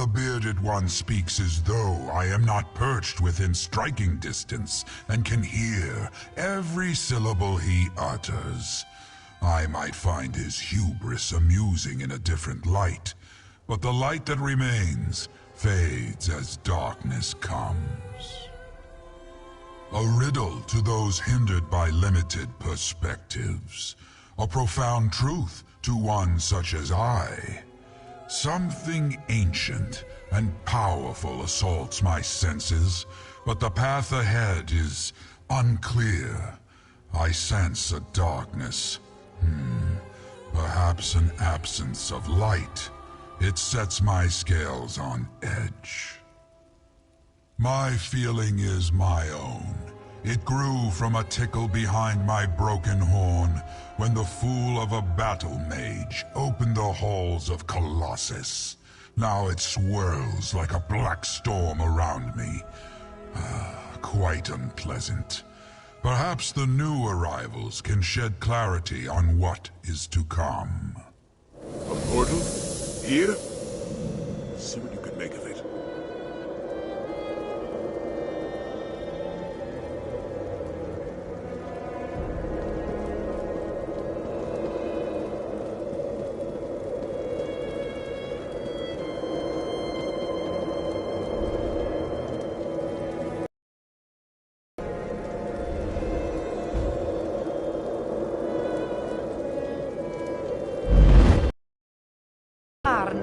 The bearded one speaks as though I am not perched within striking distance and can hear every syllable he utters. I might find his hubris amusing in a different light, but the light that remains fades as darkness comes. A riddle to those hindered by limited perspectives. A profound truth to one such as I. Something ancient and powerful assaults my senses, but the path ahead is unclear. I sense a darkness. Perhaps an absence of light. It sets my scales on edge. My feeling is my own. It grew from a tickle behind my broken horn when the fool of a battle mage opened the halls of Colossus. Now it swirls like a black storm around me. Quite unpleasant. Perhaps the new arrivals can shed clarity on what is to come. A portal? Here? See what you can make of it.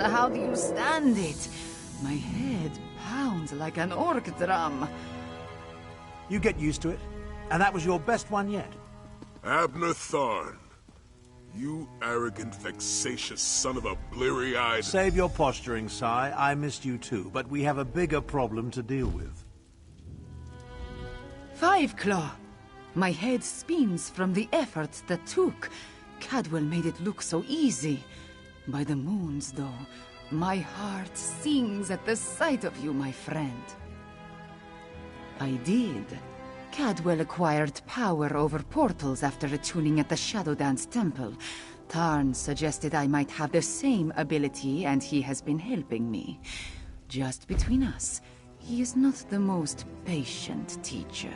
How do you stand it? My head pounds like an orc drum. You get used to it. And that was your best one yet. Abner Tharn. You arrogant, vexatious son of a bleary-eyed... Save your posturing, Sai. I missed you too, but we have a bigger problem to deal with. Five Claw. My head spins from the effort that took. Cadwell made it look so easy. By the moons, though, my heart sings at the sight of you, my friend. I did. Cadwell acquired power over portals after attuning at the Shadow Dance Temple. Tarn suggested I might have the same ability, and he has been helping me. Just between us, he is not the most patient teacher.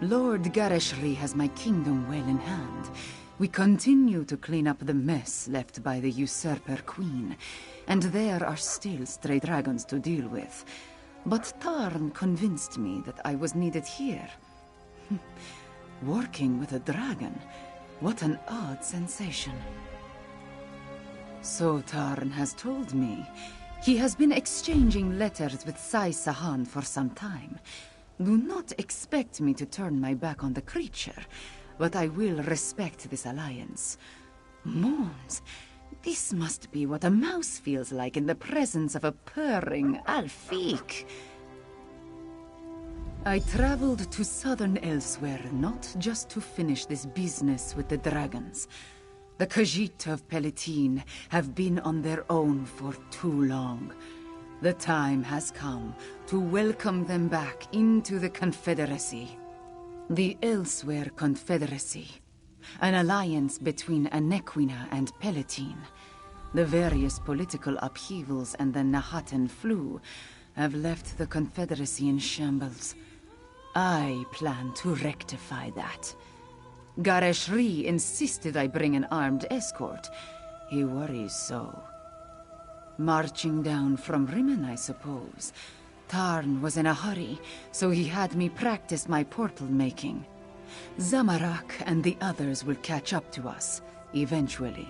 Lord Gareshri has my kingdom well in hand. We continue to clean up the mess left by the Usurper Queen, and there are still stray dragons to deal with. But Tarn convinced me that I was needed here. Working with a dragon, what an odd sensation. So Tarn has told me. He has been exchanging letters with Sai Sahan for some time. Do not expect me to turn my back on the creature, but I will respect this alliance. Moons, this must be what a mouse feels like in the presence of a purring Alfiq. I traveled to southern Elsewhere not just to finish this business with the dragons. The Khajiit of Palatine have been on their own for too long. The time has come to welcome them back into the Confederacy. The Elsewhere Confederacy, an alliance between Anequina and Palatine. The various political upheavals and the Nahatan flu have left the Confederacy in shambles. I plan to rectify that. Gareshri insisted I bring an armed escort. He worries so. Marching down from Rimmon, I suppose. Tarn was in a hurry, so he had me practice my portal making. Zamarak and the others will catch up to us, eventually.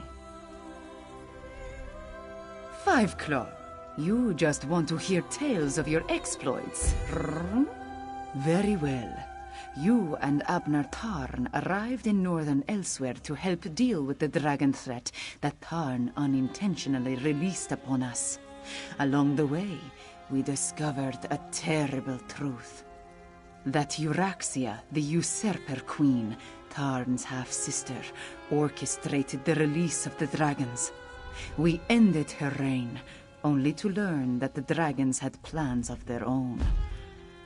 Five Claw, you just want to hear tales of your exploits. Very well. You and Abner Tarn arrived in northern Elsewhere to help deal with the dragon threat that Tarn unintentionally released upon us. Along the way, we discovered a terrible truth. That Euraxia, the Usurper Queen, Tarn's half-sister, orchestrated the release of the dragons. We ended her reign, only to learn that the dragons had plans of their own.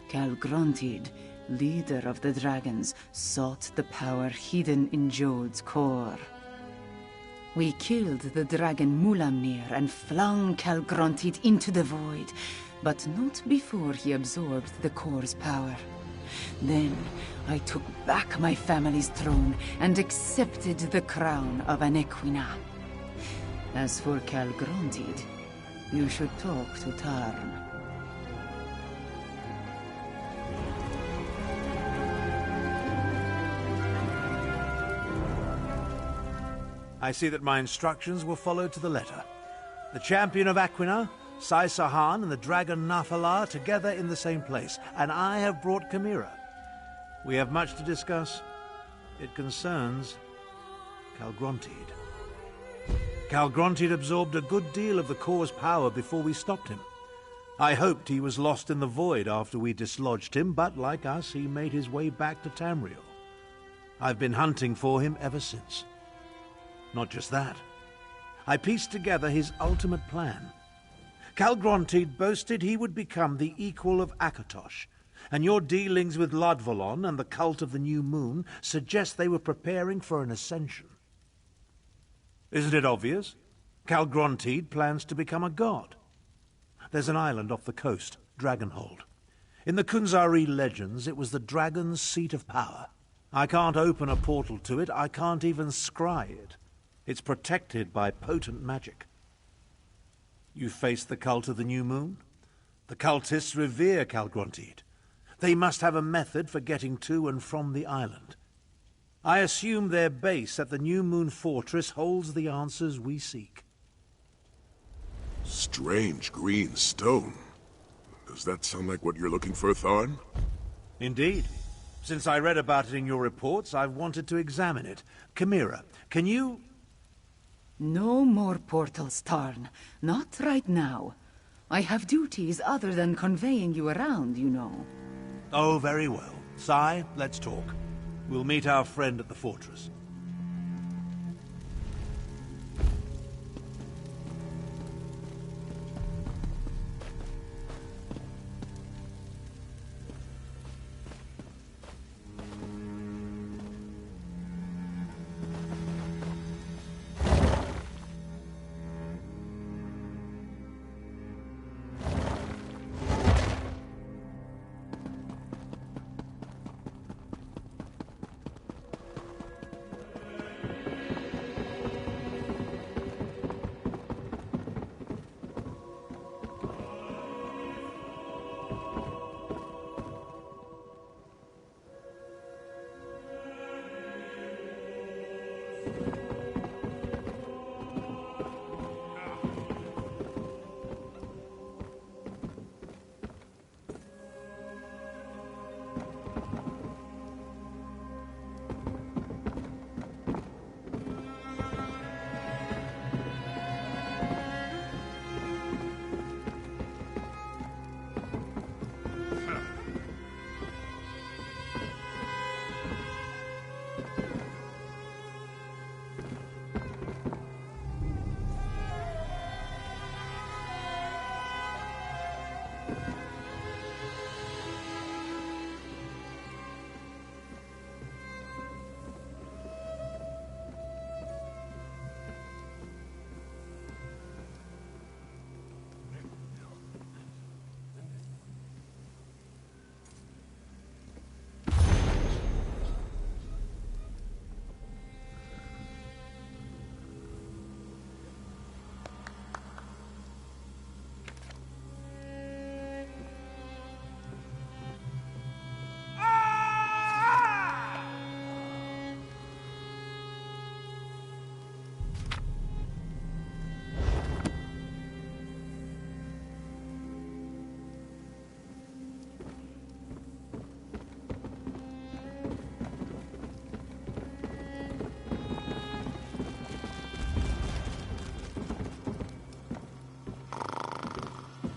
Calgrontid, leader of the dragons, sought the power hidden in Jode's core. We killed the dragon Mulamnir and flung Calgrontit into the void, but not before he absorbed the core's power. Then I took back my family's throne and accepted the crown of an Equina. As for Calgrontit, you should talk to Tarn. I see that my instructions were followed to the letter. The champion of Aquina, Sai Sahan, and the dragon Nafala together in the same place, and I have brought Chimera. We have much to discuss. It concerns Calgrontit. Calgrontit absorbed a good deal of the core's power before we stopped him. I hoped he was lost in the void after we dislodged him, but like us, he made his way back to Tamriel. I've been hunting for him ever since. Not just that. I pieced together his ultimate plan. Calgrontit boasted he would become the equal of Akatosh, and your dealings with Ladvolon and the cult of the New Moon suggest they were preparing for an ascension. Isn't it obvious? Calgrontit plans to become a god. There's an island off the coast, Dragonhold. In the Kunzari legends, it was the dragon's seat of power. I can't open a portal to it, I can't even scry it. It's protected by potent magic. You face the cult of the New Moon? The cultists revere Calgrontit. They must have a method for getting to and from the island. I assume their base at the New Moon Fortress holds the answers we seek. Strange green stone. Does that sound like what you're looking for, Tharn? Indeed. Since I read about it in your reports, I've wanted to examine it. Chimera, can you... No more portals, Tarn. Not right now. I have duties other than conveying you around, you know. Oh, very well. Sai, let's talk. We'll meet our friend at the fortress.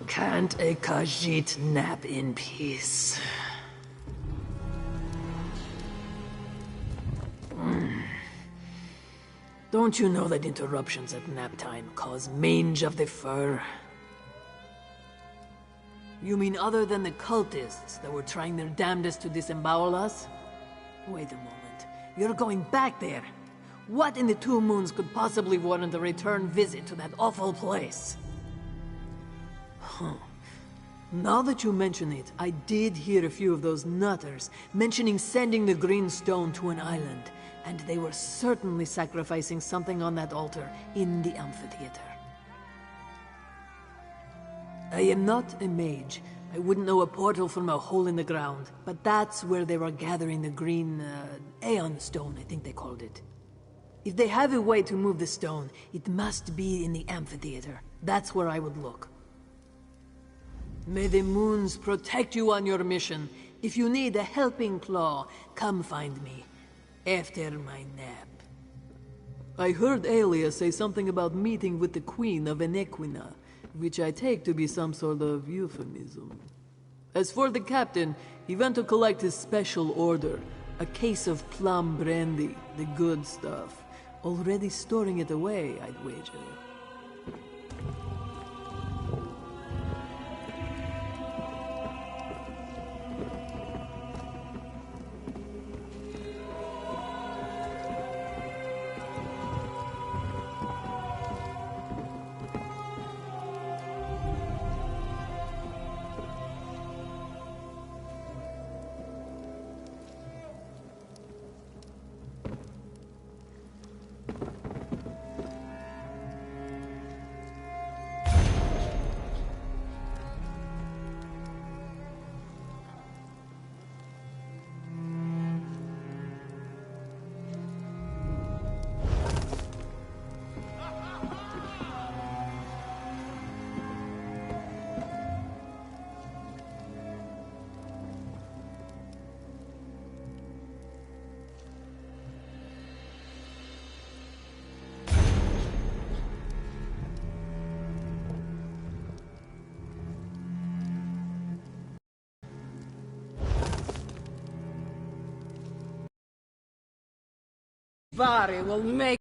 Can't a Khajiit nap in peace? Don't you know that interruptions at nap time cause mange of the fur? You mean other than the cultists that were trying their damnedest to disembowel us? Wait a moment. You're going back there. What in the Two Moons could possibly warrant a return visit to that awful place? Huh. Now that you mention it, I did hear a few of those nutters mentioning sending the green stone to an island, and they were certainly sacrificing something on that altar in the amphitheater. I am not a mage. I wouldn't know a portal from a hole in the ground, but that's where they were gathering the green, Aeon Stone, I think they called it. If they have a way to move the stone, it must be in the amphitheater. That's where I would look. May the moons protect you on your mission. If you need a helping claw, come find me after my nap. I heard Aelia say something about meeting with the Queen of Enequina, which I take to be some sort of euphemism. As for the captain, he went to collect his special order, a case of plum brandy, the good stuff. Already storing it away, I'd wager. Body will make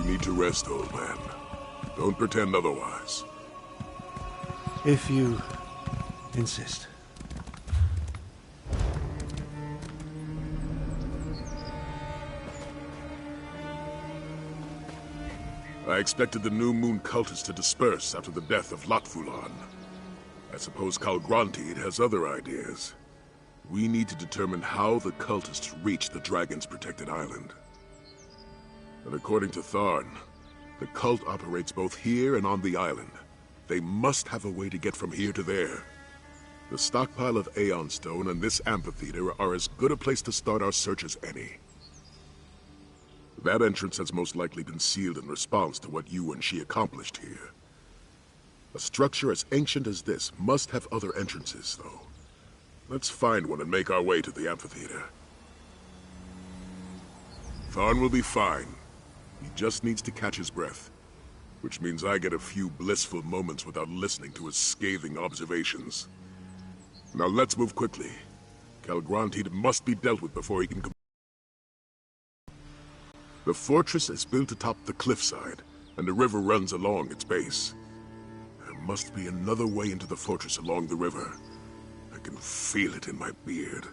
need to rest, old man. Don't pretend otherwise. If you insist. I expected the New Moon cultists to disperse after the death of Latfulan. I suppose Kalgrantid has other ideas. We need to determine how the cultists reached the Dragon's protected island. And according to Tharn, the cult operates both here and on the island. They must have a way to get from here to there. The stockpile of Aeon Stone and this amphitheater are as good a place to start our search as any. That entrance has most likely been sealed in response to what you and she accomplished here. A structure as ancient as this must have other entrances, though. Let's find one and make our way to the amphitheater. Tharn will be fine. He just needs to catch his breath. Which means I get a few blissful moments without listening to his scathing observations. Now let's move quickly. Kalgrantid must be dealt with before he can The fortress is built atop the cliffside, and the river runs along its base. There must be another way into the fortress along the river. I can feel it in my beard.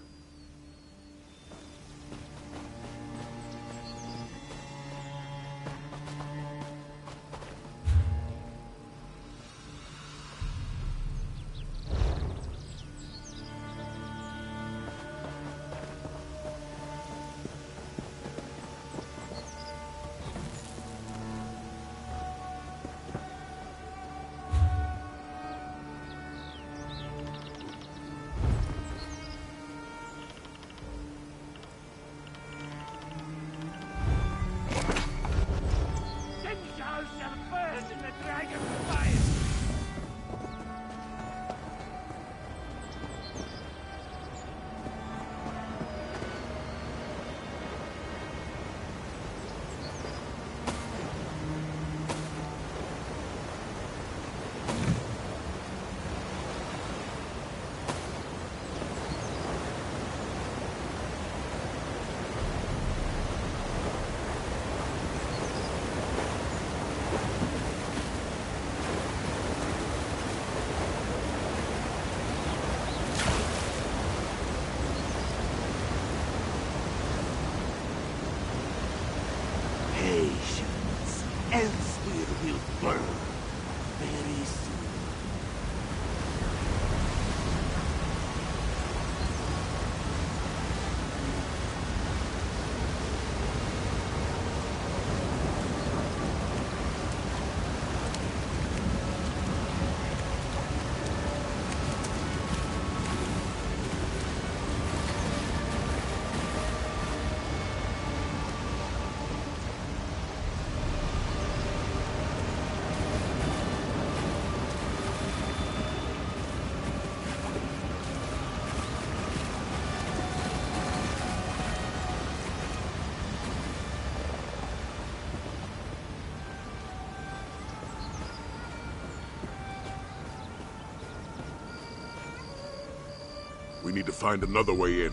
We need to find another way in.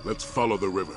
Let's follow the river.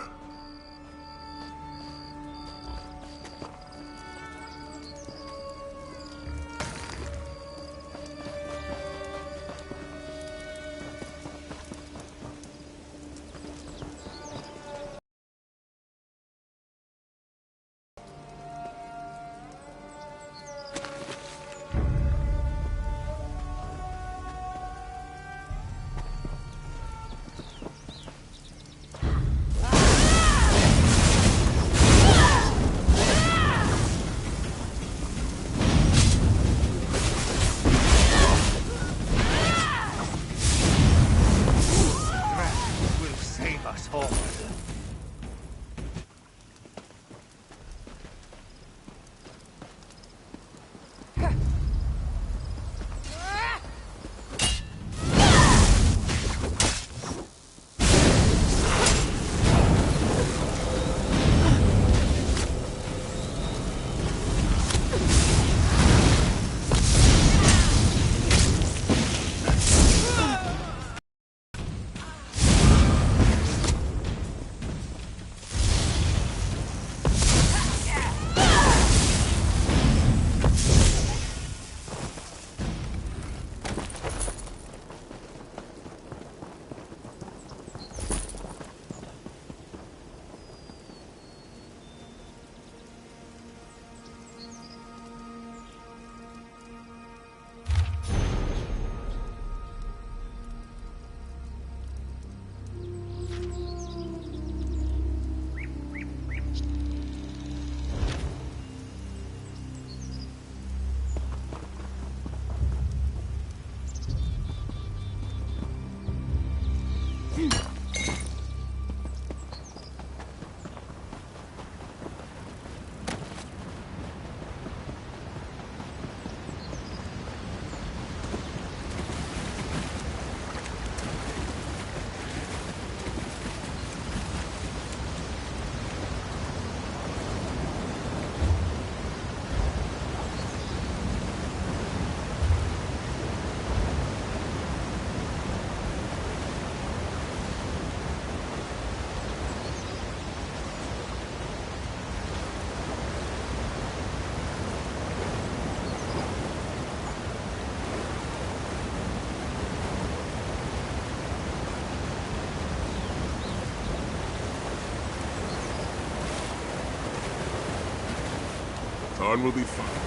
Karn will be fine.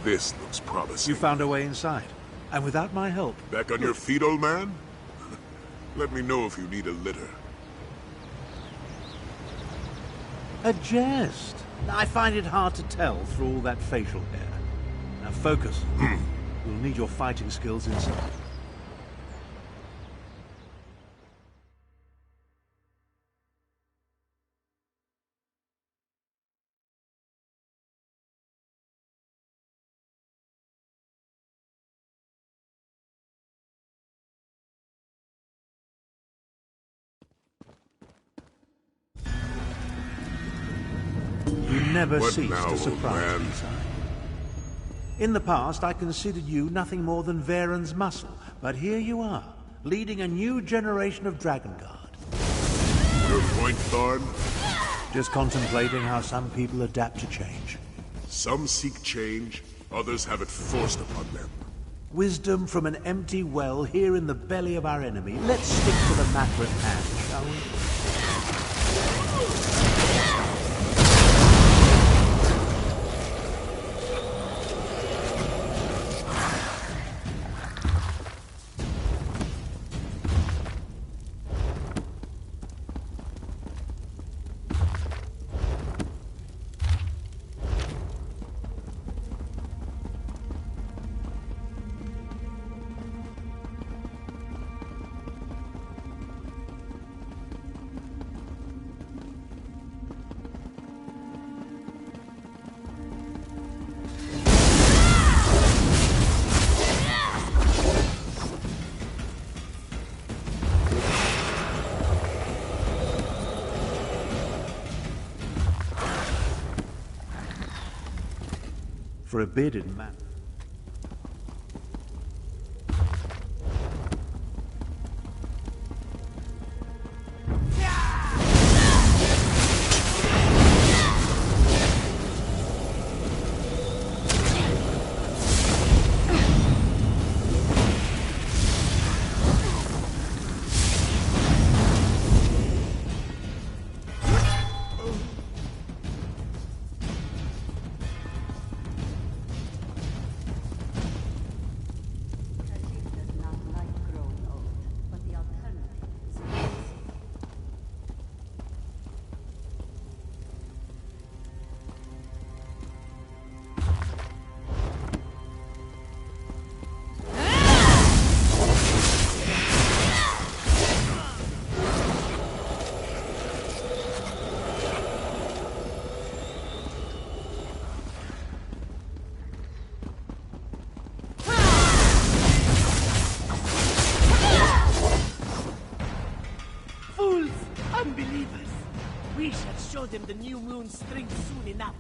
This looks promising. You found a way inside, and without my help. Back on your feet, old man? Let me know if you need a litter. A jest. I find it hard to tell through all that facial hair. Now focus. You'll need your fighting skills inside. You never What cease now, to old surprise me, man? son. In the past, I considered you nothing more than Varen's muscle, but here you are, leading a new generation of Dragon Guard. Your point, Tharn? Just contemplating how some people adapt to change. Some seek change, others have it forced upon them. Wisdom from an empty well here in the belly of our enemy. Let's stick to the matter at hand, shall we? For a bearded man. Unbelievers! We shall show them the new moon's strength soon enough.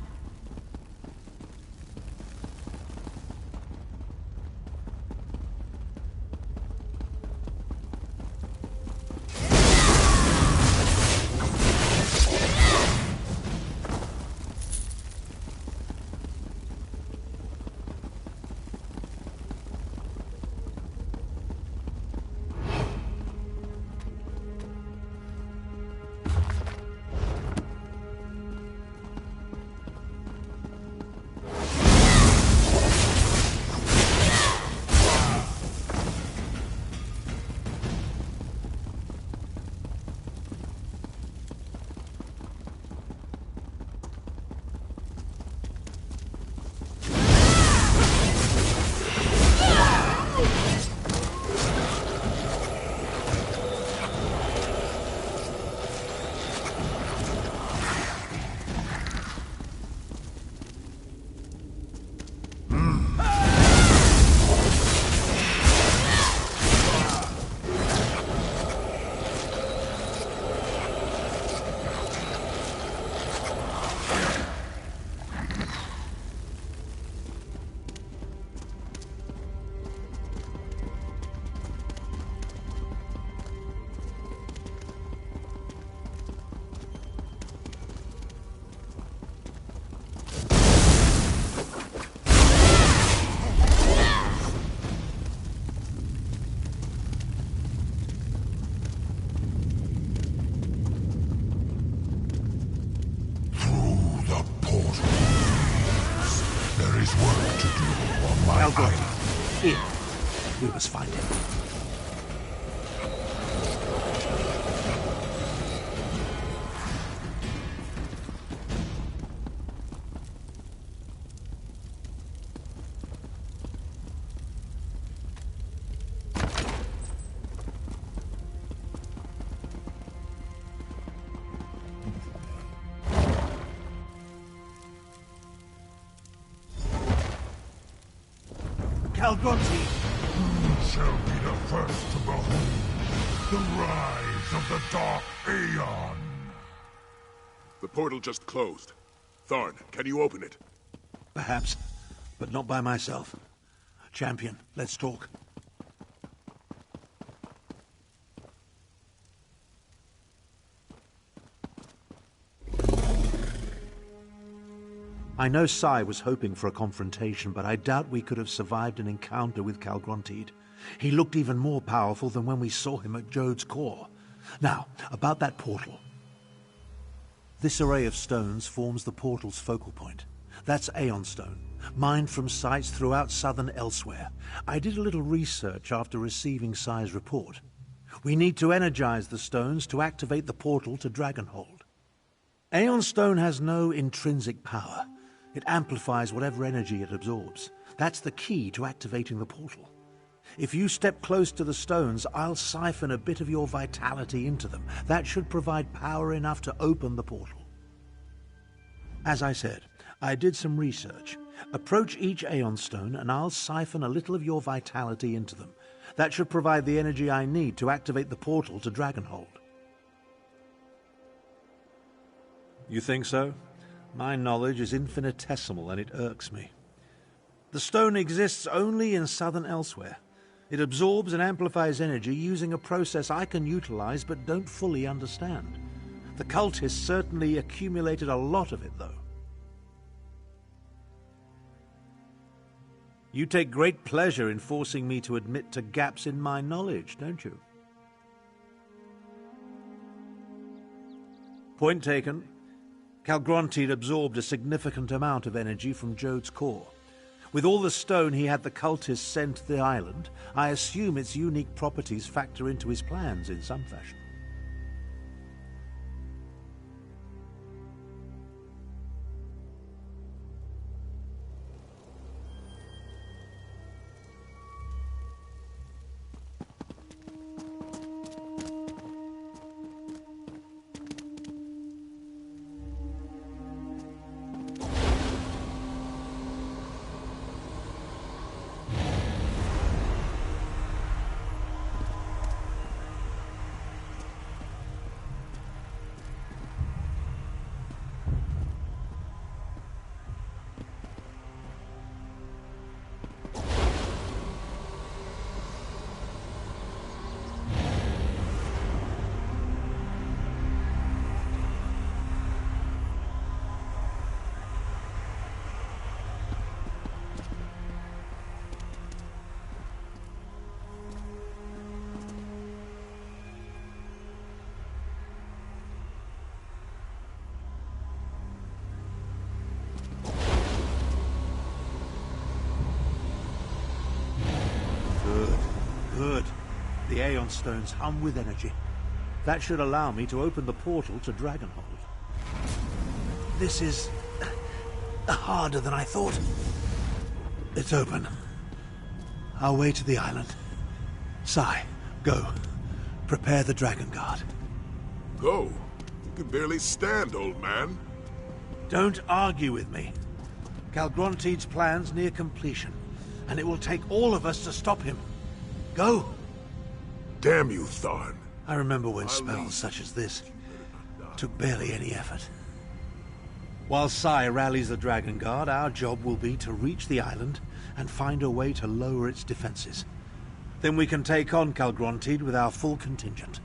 is work to do on my Calgary, island. here. We must find him. Calgronti! Who shall be the first to behold the rise of the Dark Aeon? The portal just closed. Tharn, can you open it? Perhaps, but not by myself. Champion, let's talk. I know Sai was hoping for a confrontation, but I doubt we could have survived an encounter with Calgrontide. He looked even more powerful than when we saw him at Jode's core. Now, about that portal. This array of stones forms the portal's focal point. That's Aeon Stone, mined from sites throughout southern Elsewhere. I did a little research after receiving Sai's report. We need to energize the stones to activate the portal to Dragonhold. Aeon Stone has no intrinsic power. It amplifies whatever energy it absorbs. That's the key to activating the portal. If you step close to the stones, I'll siphon a bit of your vitality into them. That should provide power enough to open the portal. As I said, I did some research. Approach each Aeon Stone and I'll siphon a little of your vitality into them. That should provide the energy I need to activate the portal to Dragonhold. You think so? My knowledge is infinitesimal and it irks me. The stone exists only in southern Elsewhere. It absorbs and amplifies energy using a process I can utilize but don't fully understand. The cultists certainly accumulated a lot of it, though. You take great pleasure in forcing me to admit to gaps in my knowledge, don't you? Point taken. Calgrontide absorbed a significant amount of energy from Jode's core. With all the stone he had the cultists sent to the island, I assume its unique properties factor into his plans in some fashion. Good. The Aeon Stones hum with energy. That should allow me to open the portal to Dragonhold. This is harder than I thought. It's open. Our way to the island. Sai, go. Prepare the Dragon Guard. Go? You can barely stand, old man. Don't argue with me. Calgrontide's plan's near completion, and it will take all of us to stop him. Go! Damn you, Tharn. I remember when spells such as this took barely any effort. While Sai rallies the Dragon Guard, our job will be to reach the island and find a way to lower its defenses. Then we can take on Calgrontide with our full contingent.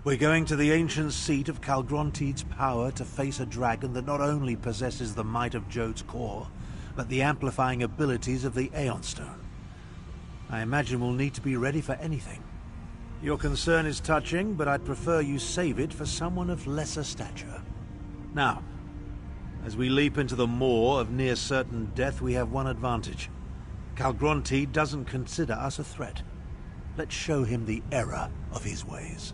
We're going to the ancient seat of Calgrontide's power to face a dragon that not only possesses the might of Jode's core, but the amplifying abilities of the Aeon Stone. I imagine we'll need to be ready for anything. Your concern is touching, but I'd prefer you save it for someone of lesser stature. Now, As we leap into the maw of near-certain death, we have one advantage. Calgronti doesn't consider us a threat. Let's show him the error of his ways.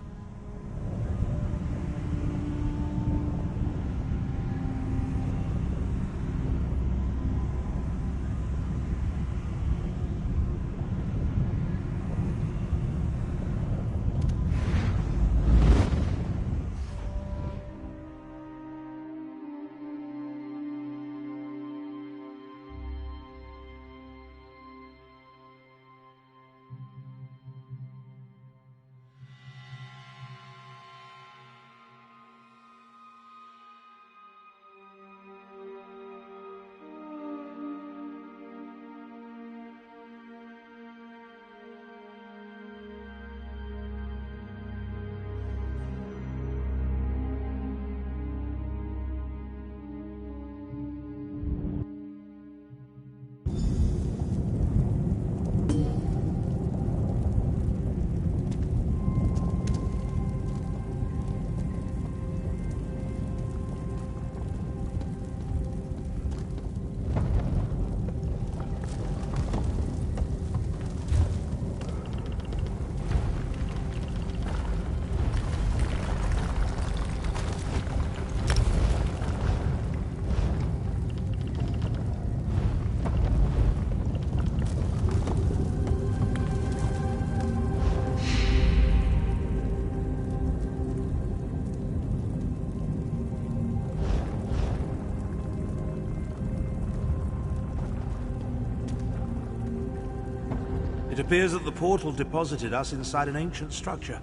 It appears that the portal deposited us inside an ancient structure.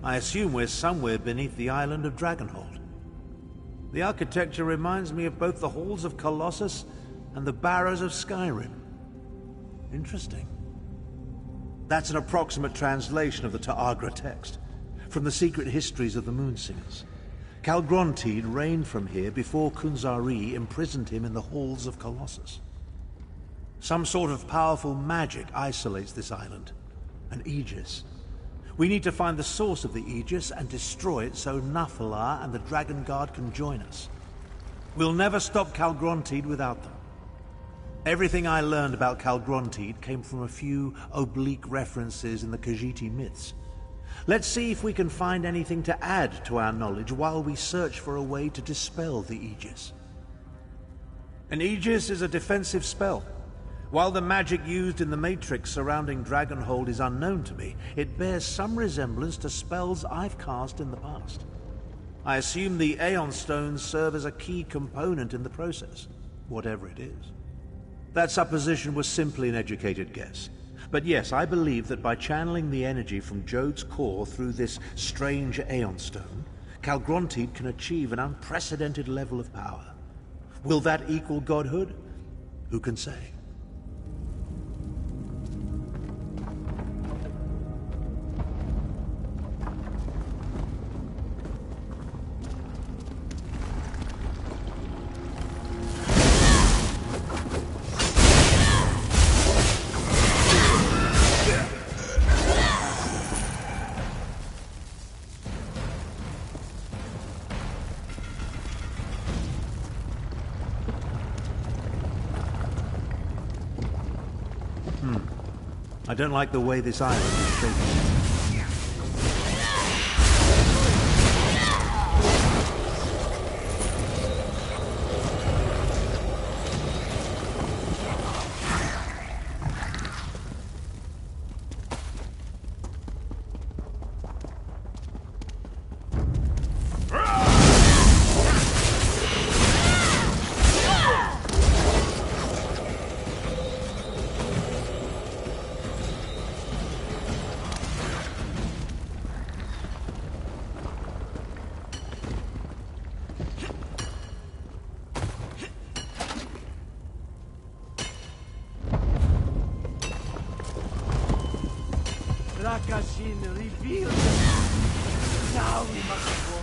I assume we're somewhere beneath the island of Dragonhold. The architecture reminds me of both the halls of Colossus and the barrows of Skyrim. Interesting. That's an approximate translation of the Ta'agra text, from the secret histories of the Moonsingers. Calgrontiid reigned from here before Kunzari imprisoned him in the halls of Colossus. Some sort of powerful magic isolates this island, an Aegis. We need to find the source of the Aegis and destroy it so Nafalar and the Dragon Guard can join us. We'll never stop Calgrontiid without them. Everything I learned about Calgrontiid came from a few oblique references in the Khajiit myths. Let's see if we can find anything to add to our knowledge while we search for a way to dispel the Aegis. An Aegis is a defensive spell. While the magic used in the Matrix surrounding Dragonhold is unknown to me, it bears some resemblance to spells I've cast in the past. I assume the Aeon Stones serve as a key component in the process, whatever it is. That supposition was simply an educated guess. But yes, I believe that by channeling the energy from Jode's core through this strange Aeon Stone, Calgrontiid can achieve an unprecedented level of power. Will that equal godhood? Who can say? I don't like the way this island is shaped. Rakashin revealed. Now we must walk.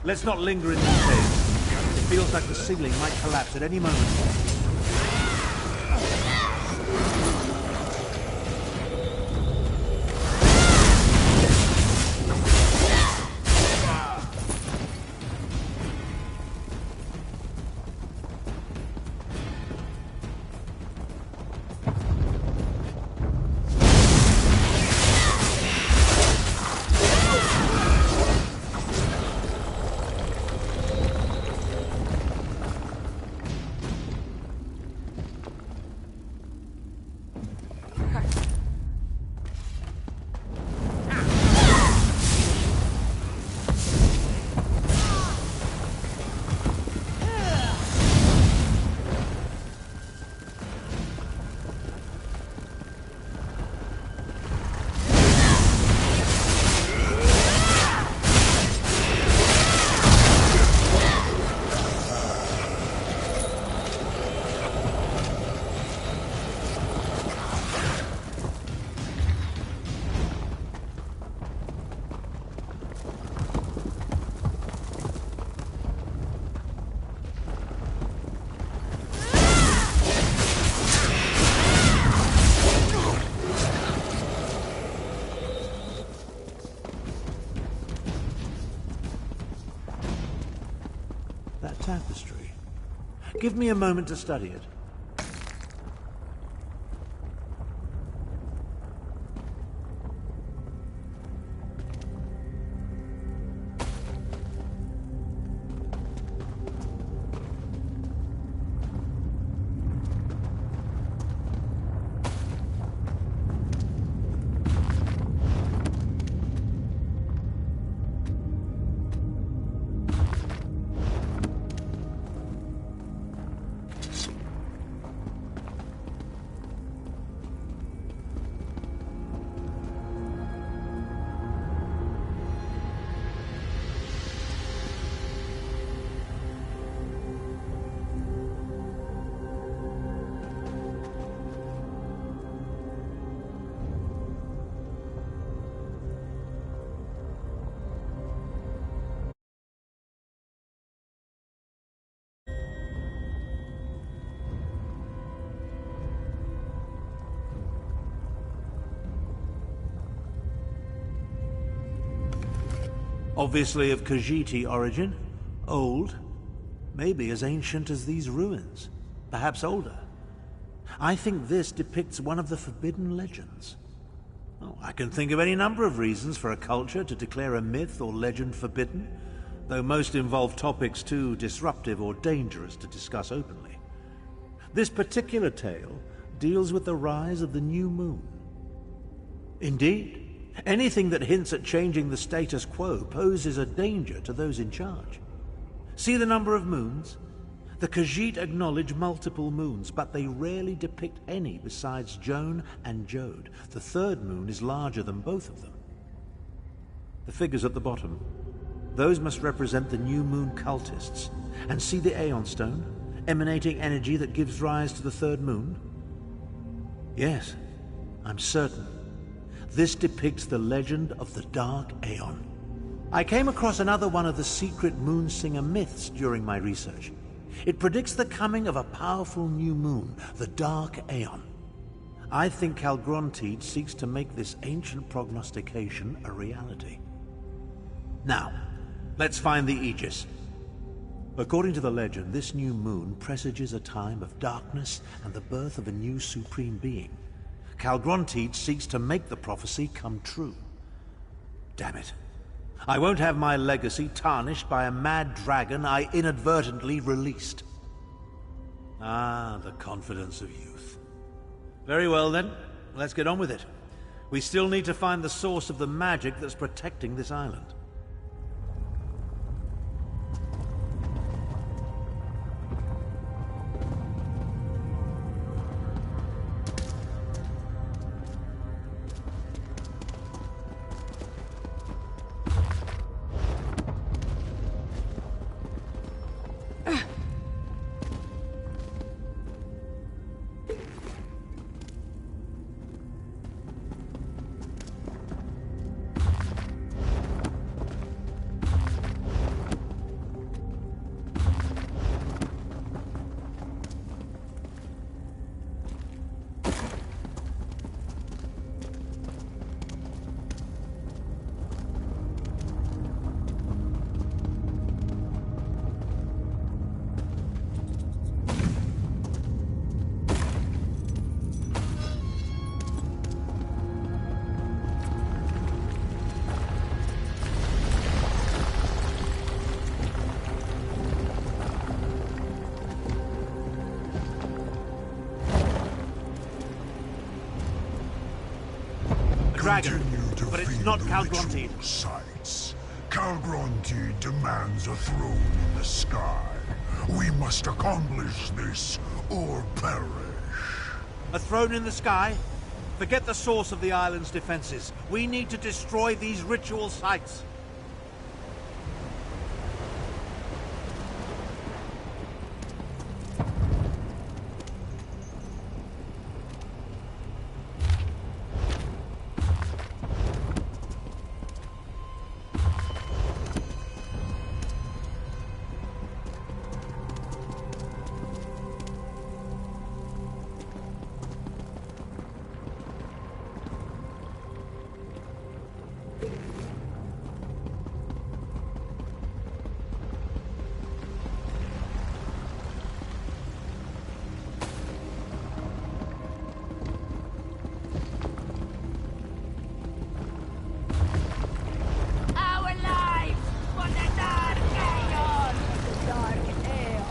Let's not linger in these caves. It feels like the ceiling might collapse at any moment. That tapestry. Give me a moment to study it. Obviously of Khajiiti origin, old, maybe as ancient as these ruins, perhaps older. I think this depicts one of the forbidden legends. Oh, I can think of any number of reasons for a culture to declare a myth or legend forbidden, though most involve topics too disruptive or dangerous to discuss openly. This particular tale deals with the rise of the new moon. Indeed, anything that hints at changing the status quo poses a danger to those in charge. See the number of moons? The Khajiit acknowledge multiple moons, but they rarely depict any besides Joan and Jode. The third moon is larger than both of them. The figures at the bottom, those must represent the new moon cultists. And see the Aeon Stone, emanating energy that gives rise to the third moon? Yes, I'm certain. This depicts the legend of the Dark Aeon. I came across another one of the secret Moonsinger myths during my research. It predicts the coming of a powerful new moon, the Dark Aeon. I think Calgrontiid seeks to make this ancient prognostication a reality. Now, let's find the Aegis. According to the legend, this new moon presages a time of darkness and the birth of a new supreme being. Calgrontiid seeks to make the prophecy come true. Damn it. I won't have my legacy tarnished by a mad dragon I inadvertently released. Ah, the confidence of youth. Very well then, let's get on with it. We still need to find the source of the magic that's protecting this island. dragon, Continue to but it's feed not the Calgronti. ritual sites. Calgronti demands a throne in the sky. We must accomplish this or perish. A throne in the sky? Forget the source of the island's defenses. We need to destroy these ritual sites. Our lives for the Dark Aeon! Dark Aeon!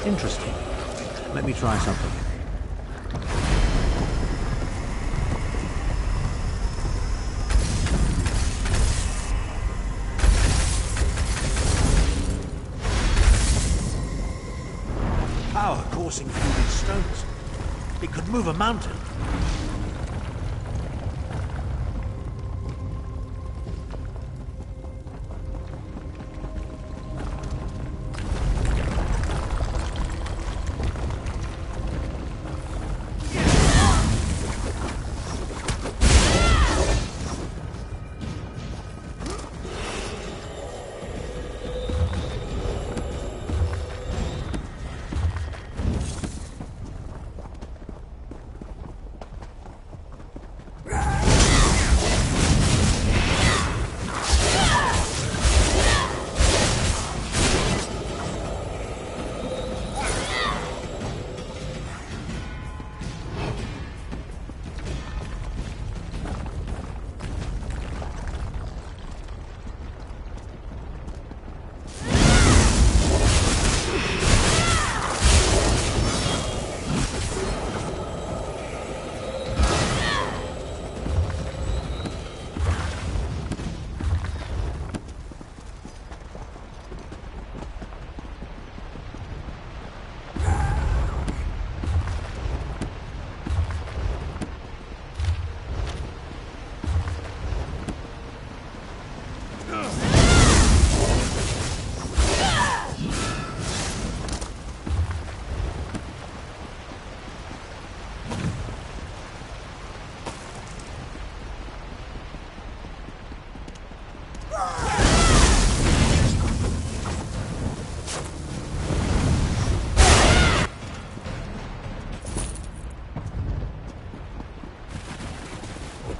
Interesting. Let me try something. Power coursing through these stones. It could move a mountain.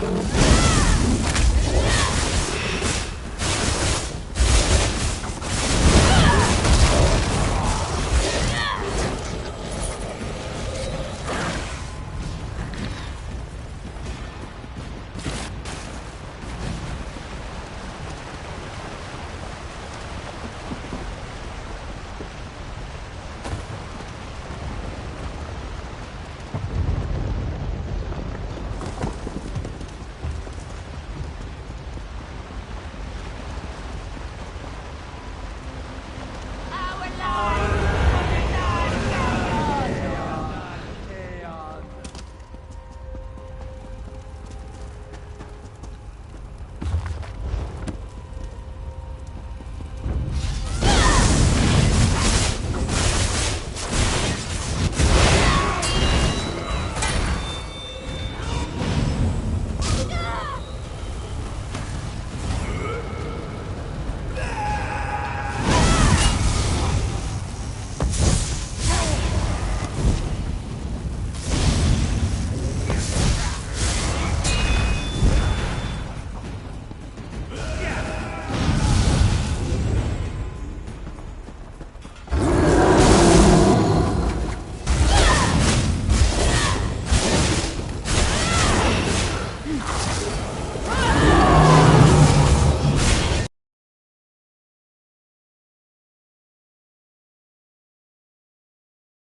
Chimera.